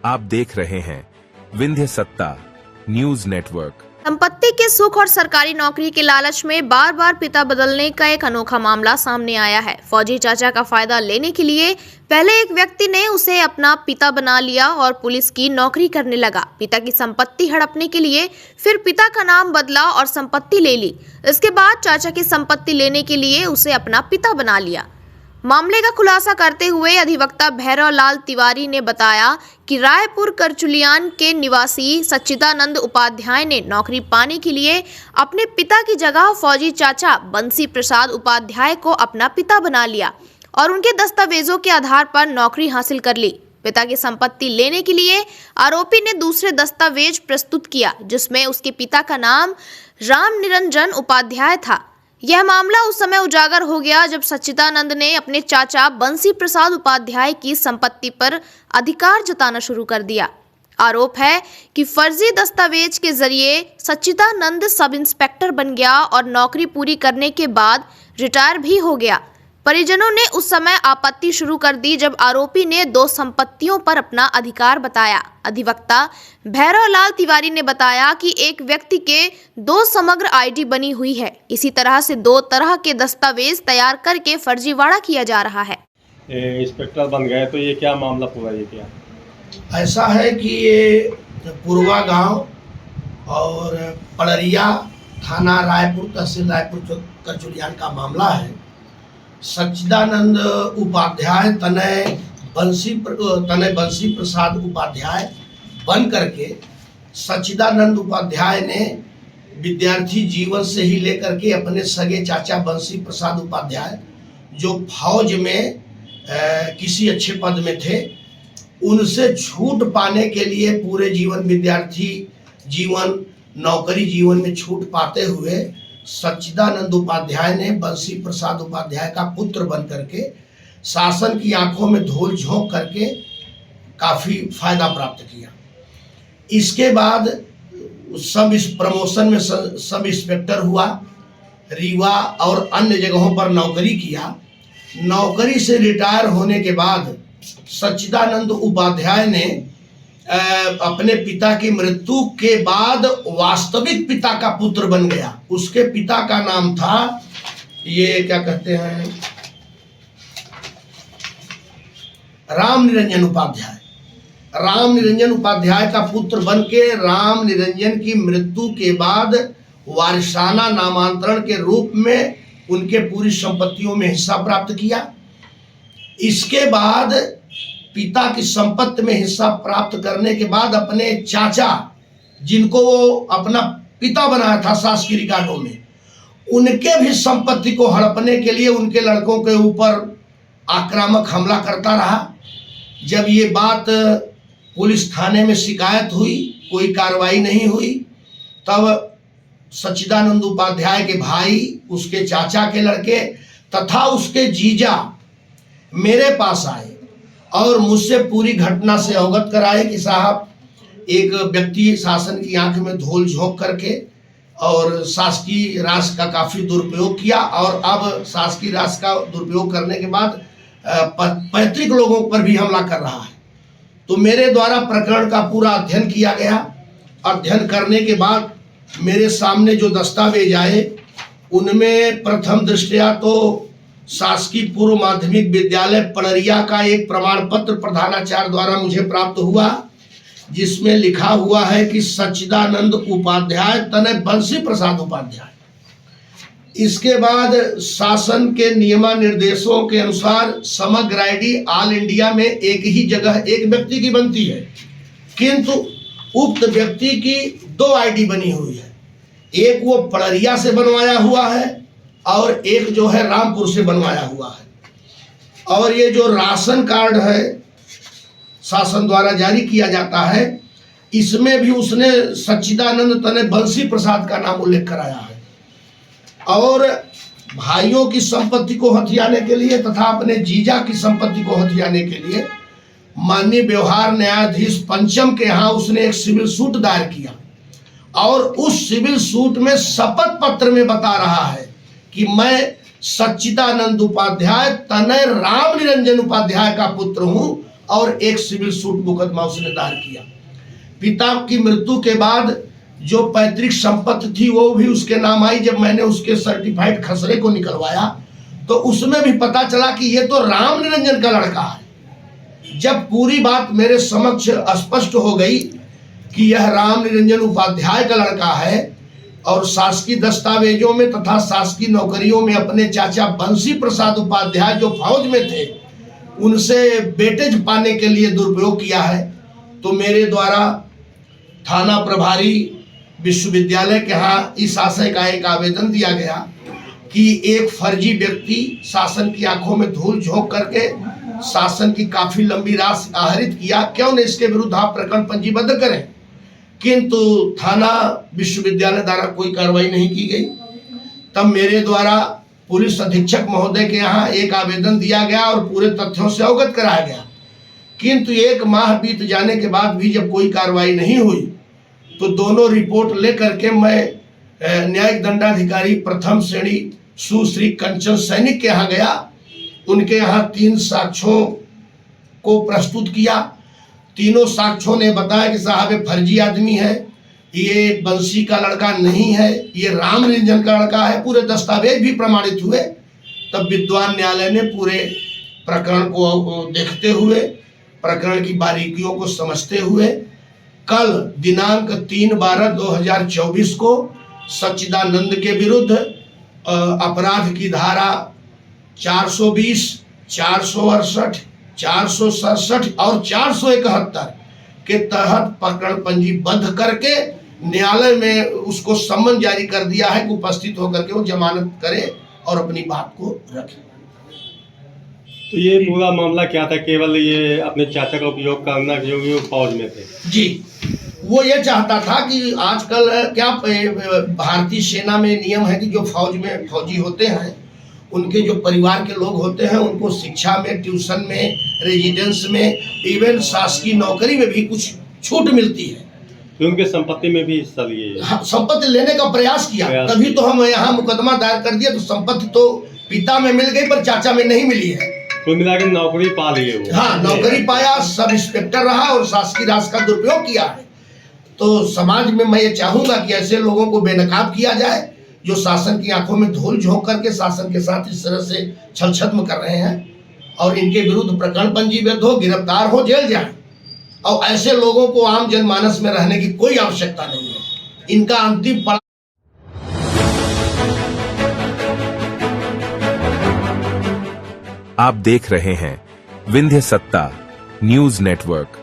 आप देख रहे हैं विंध्य सत्ता न्यूज नेटवर्क। संपत्ति के सुख और सरकारी नौकरी के लालच में बार बार पिता बदलने का एक अनोखा मामला सामने आया है। फौजी चाचा का फायदा लेने के लिए पहले एक व्यक्ति ने उसे अपना पिता बना लिया और पुलिस की नौकरी करने लगा। पिता की संपत्ति हड़पने के लिए फिर पिता का नाम बदला और संपत्ति ले ली। इसके बाद चाचा की संपत्ति लेने के लिए उसे अपना पिता बना लिया। मामले का खुलासा करते हुए अधिवक्ता भैरव लाल तिवारी ने बताया कि रायपुर करचुलियान के निवासी सच्चिदानंद उपाध्याय ने नौकरी पाने के लिए अपने पिता की जगह फौजी चाचा बंसी प्रसाद उपाध्याय को अपना पिता बना लिया और उनके दस्तावेजों के आधार पर नौकरी हासिल कर ली। पिता की संपत्ति लेने के लिए आरोपी ने दूसरे दस्तावेज प्रस्तुत किया जिसमें उसके पिता का नाम राम निरंजन उपाध्याय था। यह मामला उस समय उजागर हो गया जब सच्चिदानंद ने अपने चाचा बंसी प्रसाद उपाध्याय की संपत्ति पर अधिकार जताना शुरू कर दिया। आरोप है कि फर्जी दस्तावेज के जरिए सच्चिदानंद सब इंस्पेक्टर बन गया और नौकरी पूरी करने के बाद रिटायर भी हो गया। परिजनों ने उस समय आपत्ति शुरू कर दी जब आरोपी ने दो संपत्तियों पर अपना अधिकार बताया। अधिवक्ता भैरव लाल तिवारी ने बताया कि एक व्यक्ति के दो समग्र आईडी बनी हुई है। इसी तरह से दो तरह के दस्तावेज तैयार करके फर्जीवाड़ा किया जा रहा है। इंस्पेक्टर बन गए तो ये क्या मामला पूरा, ये क्या ऐसा है कि ये पूर्वा गांव और पड़रिया थाना रायपुर तहसील रायपुर करचुलियान का मामला है। सच्चिदानंद उपाध्याय तनय बंसी प्रसाद उपाध्याय बन करके सच्चिदानंद उपाध्याय ने विद्यार्थी जीवन से ही लेकर के अपने सगे चाचा बंसी प्रसाद उपाध्याय जो फौज में किसी अच्छे पद में थे, उनसे छूट पाने के लिए पूरे जीवन विद्यार्थी जीवन नौकरी जीवन में छूट पाते हुए सच्चिदानंद उपाध्याय ने बंसी प्रसाद उपाध्याय का पुत्र बन करके शासन की आंखों में धूल झोंक करके काफ़ी फायदा प्राप्त किया। इसके बाद सब इस प्रमोशन में सब इंस्पेक्टर हुआ, रीवा और अन्य जगहों पर नौकरी किया। नौकरी से रिटायर होने के बाद सच्चिदानंद उपाध्याय ने अपने पिता की मृत्यु के बाद वास्तविक पिता का पुत्र बन गया। उसके पिता का नाम था, ये क्या कहते हैं, राम निरंजन उपाध्याय। राम निरंजन उपाध्याय का पुत्र बन के राम निरंजन की मृत्यु के बाद वारिसाना नामांतरण के रूप में उनके पूरी संपत्तियों में हिस्सा प्राप्त किया। इसके बाद पिता की संपत्ति में हिस्सा प्राप्त करने के बाद अपने चाचा, जिनको वो अपना पिता बनाया था शासकीय रिकॉर्डों में, उनके भी संपत्ति को हड़पने के लिए उनके लड़कों के ऊपर आक्रामक हमला करता रहा। जब ये बात पुलिस थाने में शिकायत हुई, कोई कार्रवाई नहीं हुई, तब सच्चिदानंद उपाध्याय के भाई, उसके चाचा के लड़के तथा उसके जीजा मेरे पास आए और मुझसे पूरी घटना से अवगत कराए कि साहब, एक व्यक्ति शासन की आंख में धूल झोंक करके और शासकीय राशि का काफ़ी दुरुपयोग किया और अब शासकीय राशि का दुरुपयोग करने के बाद पैतृक लोगों पर भी हमला कर रहा है। तो मेरे द्वारा प्रकरण का पूरा अध्ययन किया गया। अध्ययन करने के बाद मेरे सामने जो दस्तावेज आए, उनमें प्रथम दृष्टया तो शासकीय पूर्व माध्यमिक विद्यालय पड़रिया का एक प्रमाण पत्र प्रधानाचार्य द्वारा मुझे प्राप्त हुआ, जिसमें लिखा हुआ है कि सच्चिदानंद उपाध्याय तनय बंसी प्रसाद उपाध्याय। इसके बाद शासन के नियमा निर्देशों के अनुसार समग्र आईडी ऑल इंडिया में एक ही जगह एक व्यक्ति की बनती है, किंतु उक्त व्यक्ति की दो आईडी बनी हुई है। एक वो पड़रिया से बनवाया हुआ है और एक जो है रामपुर से बनवाया हुआ है। और ये जो राशन कार्ड है शासन द्वारा जारी किया जाता है, इसमें भी उसने सच्चिदानंद तनय बंसी प्रसाद का नाम उल्लेख कराया है। और भाइयों की संपत्ति को हथियाने के लिए तथा अपने जीजा की संपत्ति को हथियाने के लिए माननीय व्यवहार न्यायाधीश पंचम के यहाँ उसने एक सिविल सूट दायर किया और उस सिविल सूट में शपथ पत्र में बता रहा है कि मैं सच्चिदानंद उपाध्याय तनय राम निरंजन उपाध्याय का पुत्र हूं और एक सिविल सूट मुकदमा उसने दायर किया। पिता की मृत्यु के बाद जो पैतृक संपत्ति थी वो भी उसके नाम आई। जब मैंने उसके सर्टिफाइड खसरे को निकलवाया तो उसमें भी पता चला कि ये तो राम निरंजन का लड़का है। जब पूरी बात मेरे समक्ष स्पष्ट हो गई कि यह राम निरंजन उपाध्याय का लड़का है और शासकीय दस्तावेजों में तथा शासकीय नौकरियों में अपने चाचा बंसी प्रसाद उपाध्याय जो फौज में थे उनसे वेटेज पाने के लिए दुरुपयोग किया है, तो मेरे द्वारा थाना प्रभारी विश्वविद्यालय के यहाँ इस आशय का एक आवेदन दिया गया कि एक फर्जी व्यक्ति शासन की आंखों में धूल झोंक करके शासन की काफी लंबी राशि आहरित किया, क्यों न इसके विरुद्ध आप प्रकरण पंजीबद्ध करें। किंतु थाना विश्वविद्यालय द्वारा कोई कार्रवाई नहीं की गई। तब मेरे द्वारा पुलिस अधीक्षक महोदय के यहाँ एक आवेदन दिया गया और पूरे तथ्यों से अवगत कराया गया। किंतु 1 माह बीत जाने के बाद भी जब कोई कार्रवाई नहीं हुई तो दोनों रिपोर्ट लेकर के मैं न्यायिक दंडाधिकारी प्रथम श्रेणी सुश्री कंचन सैनिक के यहाँ गया। उनके यहाँ 3 साक्ष्यों को प्रस्तुत किया। तीनों साक्ष्यों ने बताया कि साहब ये फर्जी आदमी है, ये बंसी का लड़का नहीं है, ये राम निरंजन का लड़का है। पूरे दस्तावेज भी प्रमाणित हुए। तब विद्वान न्यायालय ने पूरे प्रकरण को देखते हुए, प्रकरण की बारीकियों को समझते हुए कल दिनांक 3/12/2024 को सच्चिदानंद के विरुद्ध अपराध की धारा 420, 468, 467 और 471 के तहत प्रकरण पंजीबद्ध करके न्यायालय में उसको सम्मन जारी कर दिया है कि उपस्थित होकर के वो जमानत करे और अपनी बात को रखे। तो ये पूरा मामला क्या था? केवल ये अपने चाचा का उपयोग करना, जो वो फौज में थे जी, वो ये चाहता था कि आजकल क्या भारतीय सेना में नियम है कि जो फौज में फौजी होते हैं उनके जो परिवार के लोग होते हैं उनको शिक्षा में, ट्यूशन में, रेजिडेंस में, इवन शासकीय नौकरी में भी कुछ छूट मिलती है। तो उनके संपत्ति में भी हिस्सा लिए? हाँ, संपत्ति लेने का प्रयास किया, तभी तो हम यहाँ मुकदमा दायर कर दिया। तो संपत्ति तो पिता में मिल गई पर चाचा में नहीं मिली है। कुल मिलाकर नौकरी पा लिए वो। हाँ, नौकरी पाया, सब इंस्पेक्टर रहा और शासकीय राशि का दुरुपयोग किया है। तो समाज में मैं ये चाहूंगा कि ऐसे लोगों को बेनकाब किया जाए जो शासन की आंखों में धूल झोंक करके शासन के साथ इस तरह से छल छद्म कर रहे हैं, और इनके विरुद्ध प्रकरण पंजीबद्ध हो, गिरफ्तार हो, जेल जाए। और ऐसे लोगों को आम जनमानस में रहने की कोई आवश्यकता नहीं है। इनका अंतिम आप देख रहे हैं विंध्य सत्ता न्यूज नेटवर्क।